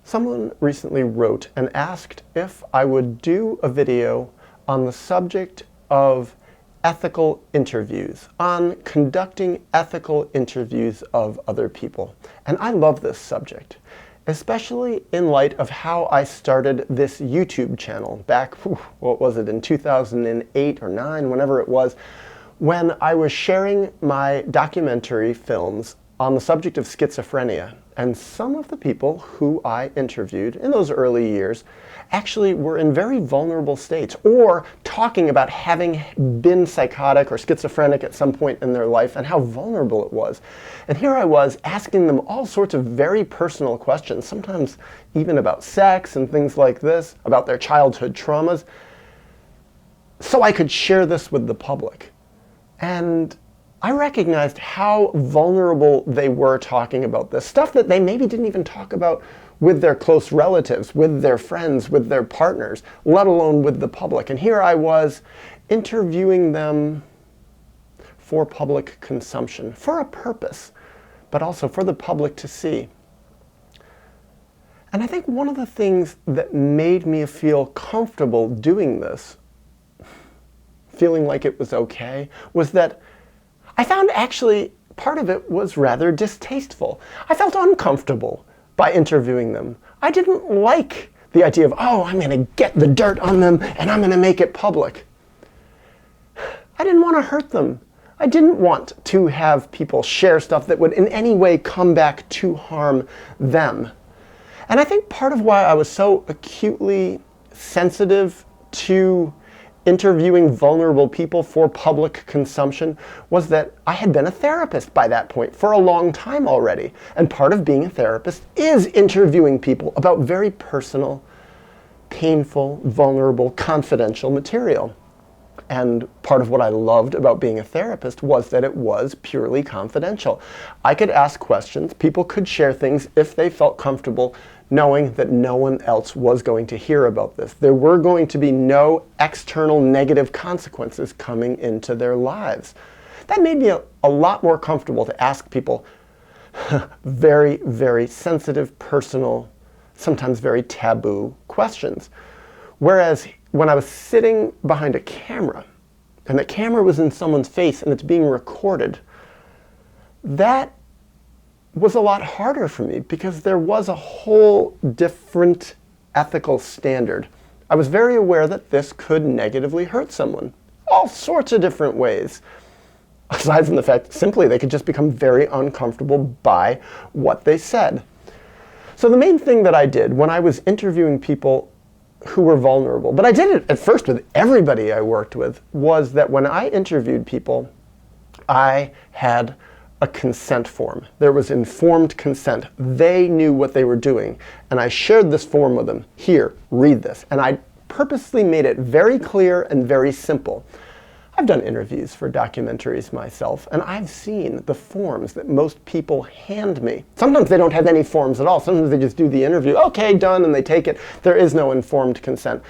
Someone recently wrote and asked if I would do a video on the subject of ethical interviews, on conducting ethical interviews of other people. And I love this subject, especially in light of how I started this YouTube channel back, what was it, in 2008 or 9, whenever it was, when I was sharing my documentary films on the subject of schizophrenia. And some of the people who I interviewed in those early years actually were in very vulnerable states, or talking about having been psychotic or schizophrenic at some point in their life and how vulnerable it was. And here I was asking them all sorts of very personal questions, sometimes even about sex and things like this, about their childhood traumas, so I could share this with the public. And I recognized how vulnerable they were talking about this stuff that they maybe didn't even talk about with their close relatives, with their friends, with their partners, let alone with the public. And here I was interviewing them for public consumption, for a purpose, but also for the public to see. And I think one of the things that made me feel comfortable doing this, feeling like it was okay, was that I found actually part of it was rather distasteful. I felt uncomfortable by interviewing them. I didn't like the idea of, oh, I'm going to get the dirt on them and I'm going to make it public. I didn't want to hurt them. I didn't want to have people share stuff that would in any way come back to harm them. And I think part of why I was so acutely sensitive to interviewing vulnerable people for public consumption was that I had been a therapist by that point for a long time already. And part of being a therapist is interviewing people about very personal, painful, vulnerable, confidential material. And part of what I loved about being a therapist was that it was purely confidential. I could ask questions, people could share things if they felt comfortable, knowing that no one else was going to hear about this. There were going to be no external negative consequences coming into their lives. That made me a lot more comfortable to ask people very, very sensitive, personal, sometimes very taboo questions. Whereas when I was sitting behind a camera, and the camera was in someone's face and it's being recorded, that was a lot harder for me because there was a whole different ethical standard. I was very aware that this could negatively hurt someone, all sorts of different ways. Aside from the fact, simply, they could just become very uncomfortable by what they said. So the main thing that I did when I was interviewing people who were vulnerable, but I did it at first with everybody I worked with, was that when I interviewed people, I had a consent form. There was informed consent. They knew what they were doing. And I shared this form with them. Here, read this. And I purposely made it very clear and very simple. I've done interviews for documentaries myself, and I've seen the forms that most people hand me. Sometimes they don't have any forms at all. Sometimes they just do the interview, okay, done, and they take it. There is no informed consent.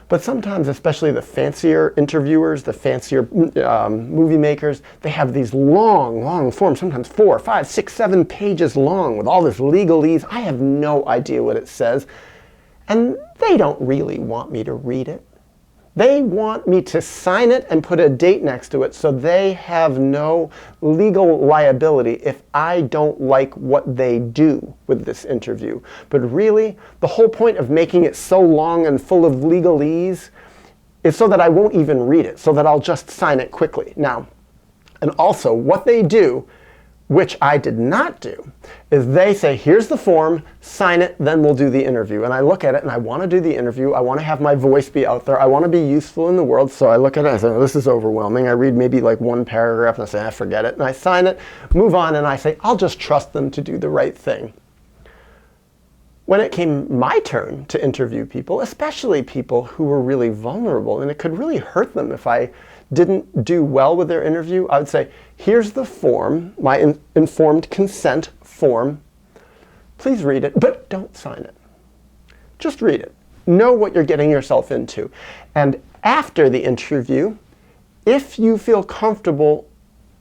But sometimes, especially the fancier interviewers, the fancier movie makers, they have these long, long forms, sometimes 4, 5, 6, 7 pages long with all this legalese. I have no idea what it says. And they don't really want me to read it. They want me to sign it and put a date next to it so they have no legal liability if I don't like what they do with this interview. But really, the whole point of making it so long and full of legalese is so that I won't even read it, so that I'll just sign it quickly. Now, and also what they do, which I did not do, is they say, here's the form, sign it, then we'll do the interview. And I look at it and I want to do the interview. I want to have my voice be out there. I want to be useful in the world. So I look at it and I say, oh, this is overwhelming. I read maybe like one paragraph and I say, forget it. And I sign it, move on, and I say, I'll just trust them to do the right thing. When it came my turn to interview people, especially people who were really vulnerable, and it could really hurt them if I didn't do well with their interview, I would say, here's the form, my informed consent form. Please read it, but don't sign it. Just read it. Know what you're getting yourself into. And after the interview, if you feel comfortable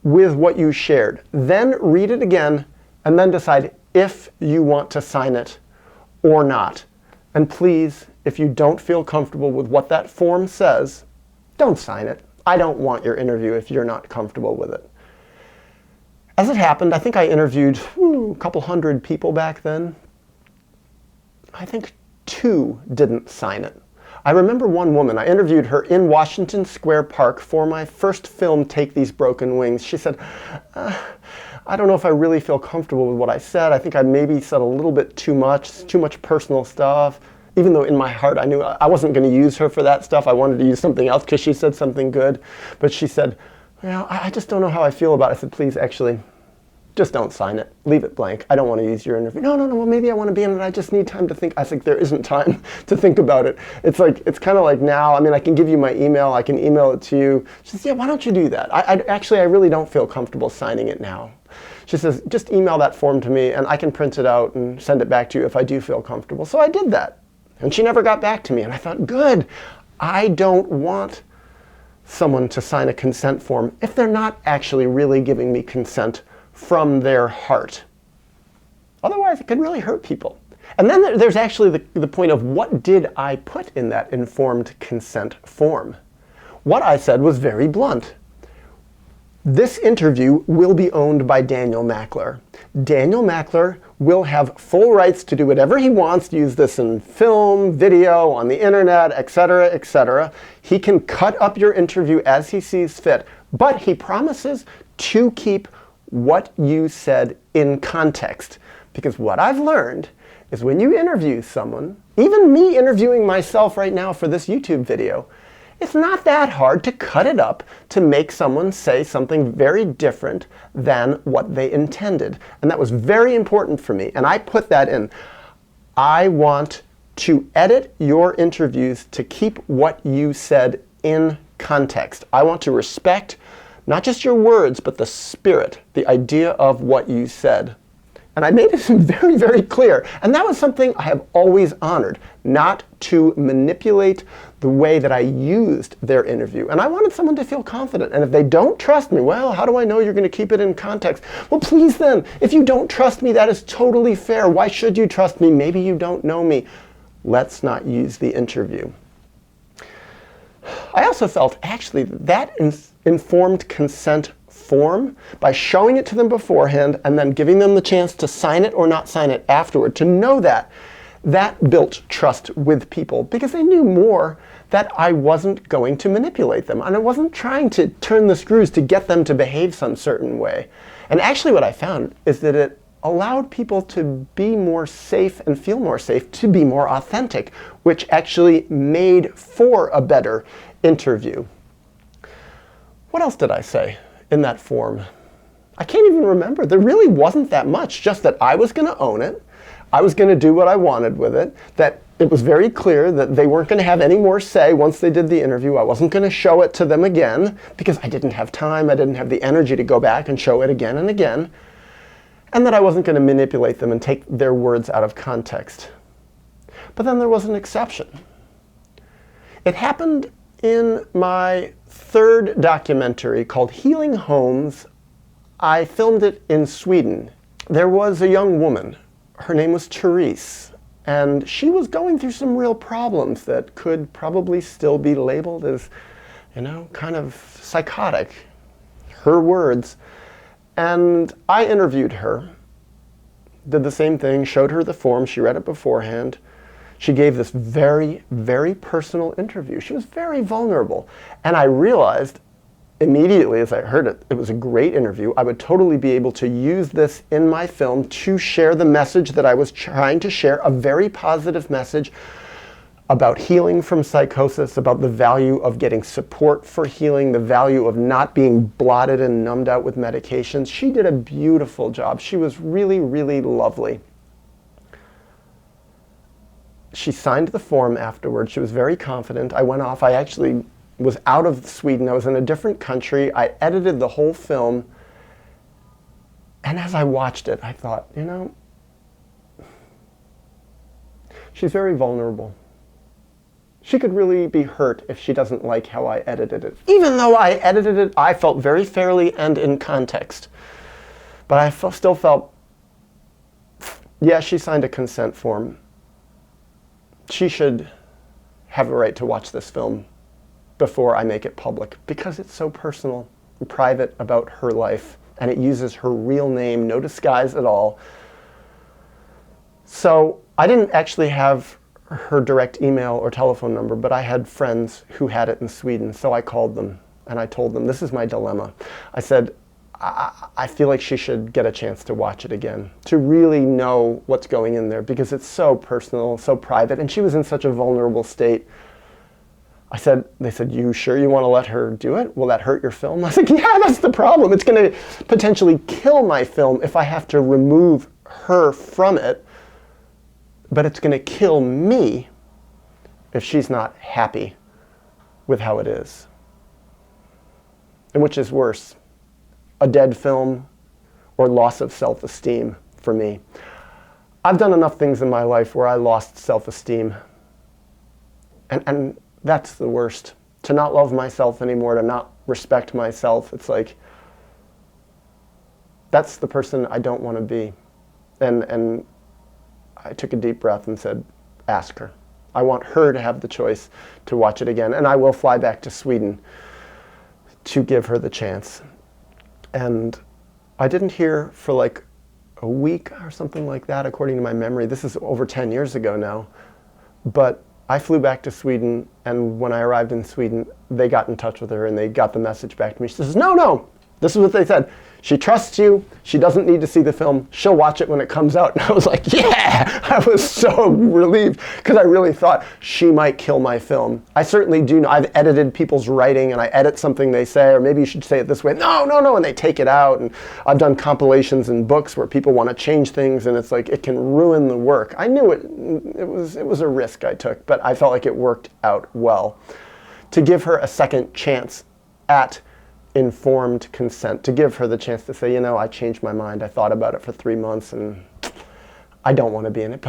with what you shared, then read it again and then decide if you want to sign it or not. And please, if you don't feel comfortable with what that form says, don't sign it. I don't want your interview if you're not comfortable with it. As it happened, I think I interviewed a couple hundred people back then. I think 2 didn't sign it. I remember one woman, I interviewed her in Washington Square Park for my first film, Take These Broken Wings. She said, I don't know if I really feel comfortable with what I said. I think I maybe said a little bit too much personal stuff. Even though in my heart I knew I wasn't going to use her for that stuff. I wanted to use something else because she said something good. But she said, well, I just don't know how I feel about it. I said, please, actually, just don't sign it. Leave it blank. I don't want to use your interview. No, well, maybe I want to be in it. I just need time to think. I think there isn't time to think about it. It's kind of like now, I mean, I can give you my email. I can email it to you. She says, yeah, why don't you do that? I really don't feel comfortable signing it now. She says, just email that form to me and I can print it out and send it back to you if I do feel comfortable. So I did that. And she never got back to me. And I thought, good. I don't want someone to sign a consent form if they're not actually really giving me consent from their heart. Otherwise, it could really hurt people. And then there's actually the point of what did I put in that informed consent form? What I said was very blunt. This interview will be owned by Daniel Mackler. Daniel Mackler will have full rights to do whatever he wants, to use this in film, video, on the internet, etc., etc. He can cut up your interview as he sees fit, but he promises to keep what you said in context. Because what I've learned is when you interview someone, even me interviewing myself right now for this YouTube video, it's not that hard to cut it up to make someone say something very different than what they intended. And that was very important for me. And I put that in. I want to edit your interviews to keep what you said in context. I want to respect not just your words, but the spirit, the idea of what you said. And I made it very, very clear. And that was something I have always honored, not to manipulate the way that I used their interview. And I wanted someone to feel confident. And if they don't trust me, well, how do I know you're going to keep it in context? Well, please then, if you don't trust me, that is totally fair. Why should you trust me? Maybe you don't know me. Let's not use the interview. I also felt actually that informed consent form, by showing it to them beforehand and then giving them the chance to sign it or not sign it afterward, to know that built trust with people because they knew more that I wasn't going to manipulate them and I wasn't trying to turn the screws to get them to behave some certain way. And actually what I found is that it allowed people to be more safe and feel more safe, to be more authentic, which actually made for a better interview. What else did I say in that form? I can't even remember. There really wasn't that much, just that I was going to own it. I was going to do what I wanted with it, that it was very clear that they weren't going to have any more say once they did the interview. I wasn't going to show it to them again because I didn't have time. I didn't have the energy to go back and show it again and again. And that I wasn't going to manipulate them and take their words out of context. But then there was an exception. It happened in my third documentary called Healing Homes. I filmed it in Sweden. There was a young woman. Her name was Therese, and she was going through some real problems that could probably still be labeled as, kind of psychotic. Her words. And I interviewed her, did the same thing, showed her the form, she read it beforehand. She gave this very, very personal interview. She was very vulnerable. And I realized immediately as I heard it, it was a great interview. I would totally be able to use this in my film to share the message that I was trying to share, a very positive message about healing from psychosis, about the value of getting support for healing, the value of not being blotted and numbed out with medications. She did a beautiful job. She was really, really lovely. She signed the form afterwards. She was very confident. I went off. I actually was out of Sweden. I was in a different country. I edited the whole film. And as I watched it, I thought, she's very vulnerable. She could really be hurt if she doesn't like how I edited it. Even though I edited it, I felt very fairly and in context. But I still felt, yeah, she signed a consent form. she should have a right to watch this film before I make it public, because it's so personal and private about her life, and it uses her real name, no disguise at all. So I didn't actually have her direct email or telephone number, but I had friends who had it in Sweden, so I called them and I told them, this is my dilemma. I said, I feel like she should get a chance to watch it again, to really know what's going in there, because it's so personal, so private, and she was in such a vulnerable state. They said, you sure you want to let her do it? Will that hurt your film? I was like, yeah, that's the problem. It's going to potentially kill my film if I have to remove her from it, but it's going to kill me if she's not happy with how it is. And which is worse, a dead film or loss of self-esteem for me? I've done enough things in my life where I lost self-esteem. And that's the worst. To not love myself anymore, to not respect myself. It's like, that's the person I don't want to be. And I took a deep breath and said, ask her. I want her to have the choice to watch it again. And I will fly back to Sweden to give her the chance. And I didn't hear for like a week or something like that, according to my memory. This is over 10 years ago now. But I flew back to Sweden, and when I arrived in Sweden, they got in touch with her and they got the message back to me. She says, no, this is what they said. She trusts you. She doesn't need to see the film. She'll watch it when it comes out. And I was like, yeah! I was so relieved, because I really thought she might kill my film. I certainly do know. I've edited people's writing, and I edit something they say, or maybe you should say it this way. No, and they take it out. And I've done compilations and books where people want to change things, and it's like it can ruin the work. I knew it was a risk I took, but I felt like it worked out well. To give her a second chance at informed consent, to give her the chance to say, I changed my mind. I thought about it for 3 months and I don't want to be in it.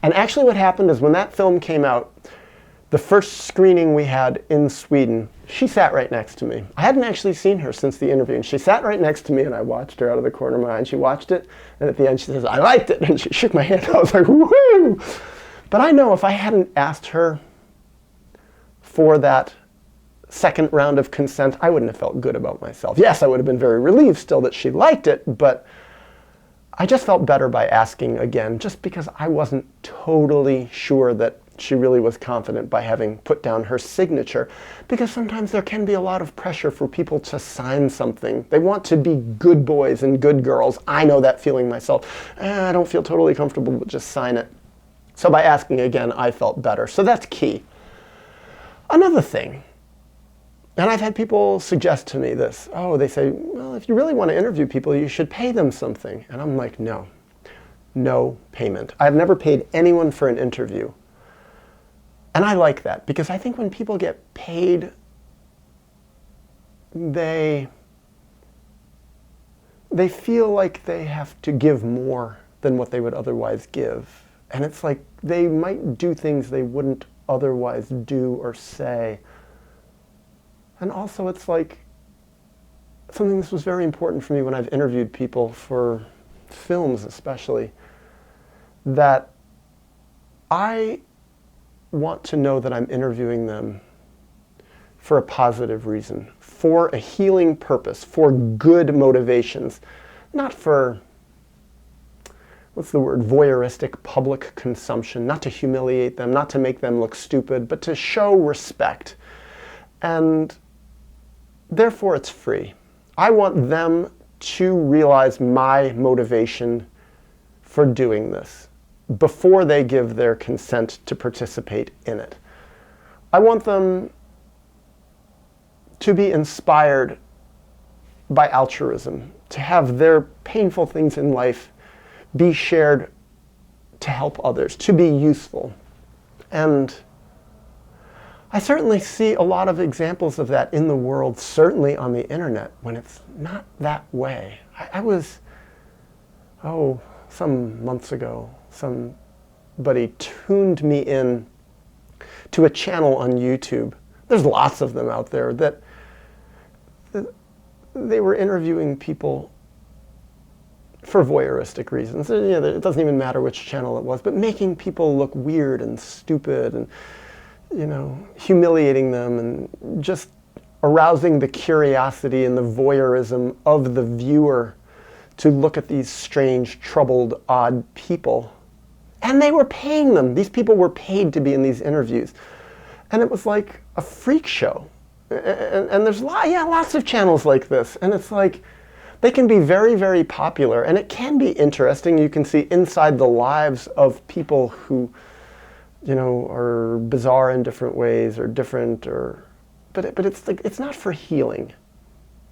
And actually what happened is, when that film came out, the first screening we had in Sweden, she sat right next to me. I hadn't actually seen her since the interview, and she sat right next to me, and I watched her out of the corner of my eye, and she watched it, and at the end she says, I liked it, and she shook my hand. I was like, woo! But I know if I hadn't asked her for that second round of consent, I wouldn't have felt good about myself. Yes, I would have been very relieved still that she liked it, but I just felt better by asking again, just because I wasn't totally sure that she really was confident by having put down her signature, because sometimes there can be a lot of pressure for people to sign something. They want to be good boys and good girls. I know that feeling myself. I don't feel totally comfortable, but just sign it. So by asking again, I felt better. So that's key. Another thing, and I've had people suggest to me this. They say, well, if you really want to interview people, you should pay them something. And I'm like, no payment. I've never paid anyone for an interview. And I like that, because I think when people get paid, they feel like they have to give more than what they would otherwise give. And it's like they might do things they wouldn't otherwise do or say. And also it's like something that was very important for me when I've interviewed people for films especially, that I want to know that I'm interviewing them for a positive reason, for a healing purpose, for good motivations, not for, voyeuristic public consumption, not to humiliate them, not to make them look stupid, but to show respect. And therefore it's free. I want them to realize my motivation for doing this before they give their consent to participate in it. I want them to be inspired by altruism, to have their painful things in life be shared to help others, to be useful. And I certainly see a lot of examples of that in the world, certainly on the internet, when it's not that way. I was, some months ago, somebody tuned me in to a channel on YouTube. There's lots of them out there that they were interviewing people for voyeuristic reasons. It doesn't even matter which channel it was, but making people look weird and stupid and, humiliating them and just arousing the curiosity and the voyeurism of the viewer to look at these strange, troubled, odd people. And they were paying them. These people were paid to be in these interviews. And it was like a freak show. And there's lots of channels like this. And it's like, they can be very, very popular. And it can be interesting. You can see inside the lives of people who, are bizarre in different ways or different. But it's like, it's not for healing.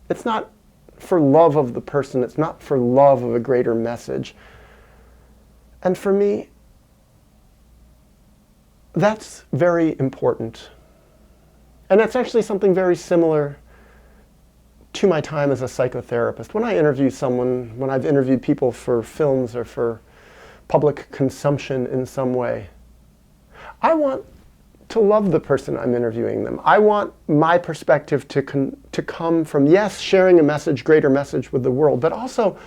It's not for love of the person. It's not for love of a greater message. And for me, that's very important. And that's actually something very similar to my time as a psychotherapist. When I interview someone, when I've interviewed people for films or for public consumption in some way, I want to love the person I'm interviewing them. I want my perspective to come from, yes, sharing a message, greater message with the world, but also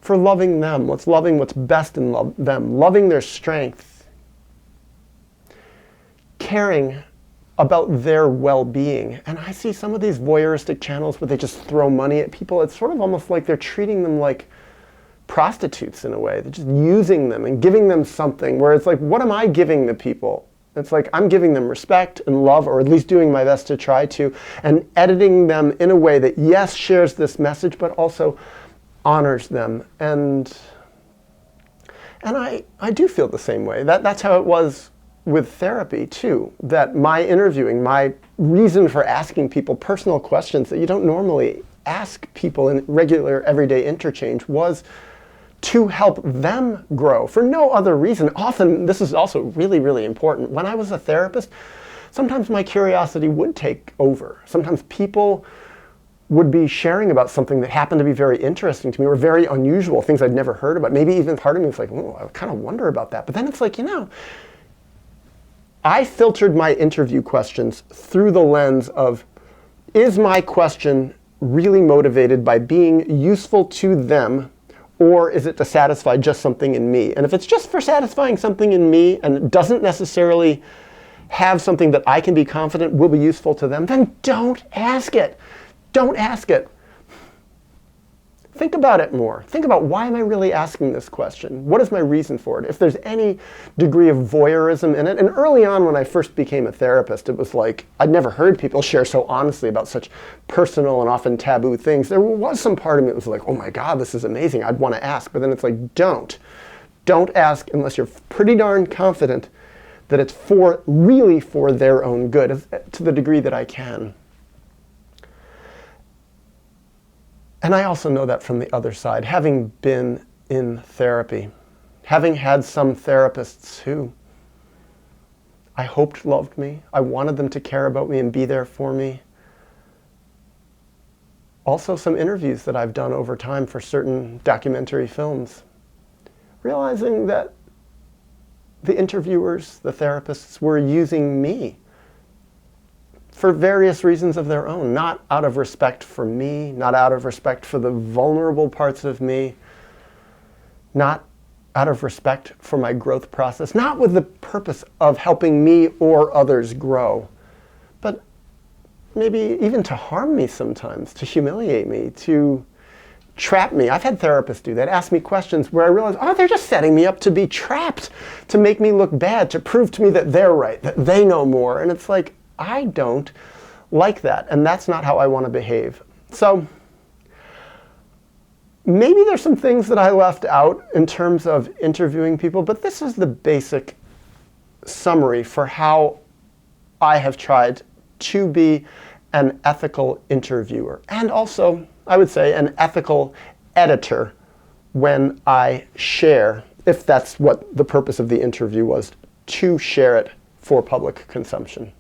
for loving them, loving what's best in them, loving their strength, caring about their well-being. And I see some of these voyeuristic channels where they just throw money at people. It's sort of almost like they're treating them like prostitutes in a way. They're just using them and giving them something where it's like, what am I giving the people? It's like I'm giving them respect and love, or at least doing my best to try to, and editing them in a way that, yes, shares this message, but also honors them. And I do feel the same way. That's how it was with therapy too, that my interviewing, my reason for asking people personal questions that you don't normally ask people in regular everyday interchange was to help them grow for no other reason. Often, this is also really, really important. When I was a therapist, sometimes my curiosity would take over. Sometimes people would be sharing about something that happened to be very interesting to me or very unusual, things I'd never heard about. Maybe even part of me was like, oh, I kind of wonder about that. But then it's like, I filtered my interview questions through the lens of, is my question really motivated by being useful to them, or is it to satisfy just something in me? And if it's just for satisfying something in me and it doesn't necessarily have something that I can be confident will be useful to them, then don't ask it. Don't ask it. Think about it more. Think about, why am I really asking this question? What is my reason for it? If there's any degree of voyeurism in it, and early on when I first became a therapist, it was like, I'd never heard people share so honestly about such personal and often taboo things. There was some part of me that was like, oh my God, this is amazing. I'd want to ask. But then it's like, don't. Don't ask unless you're pretty darn confident that it's really for their own good, to the degree that I can. And I also know that from the other side, having been in therapy, having had some therapists who I hoped loved me, I wanted them to care about me and be there for me. Also some interviews that I've done over time for certain documentary films, realizing that the interviewers, the therapists, were using me for various reasons of their own, not out of respect for me, not out of respect for the vulnerable parts of me, not out of respect for my growth process, not with the purpose of helping me or others grow, but maybe even to harm me sometimes, to humiliate me, to trap me. I've had therapists do that, ask me questions where I realize, oh, they're just setting me up to be trapped, to make me look bad, to prove to me that they're right, that they know more. And it's like, I don't like that, and that's not how I want to behave. So maybe there's some things that I left out in terms of interviewing people, but this is the basic summary for how I have tried to be an ethical interviewer, and also, I would say, an ethical editor when I share, if that's what the purpose of the interview was, to share it for public consumption.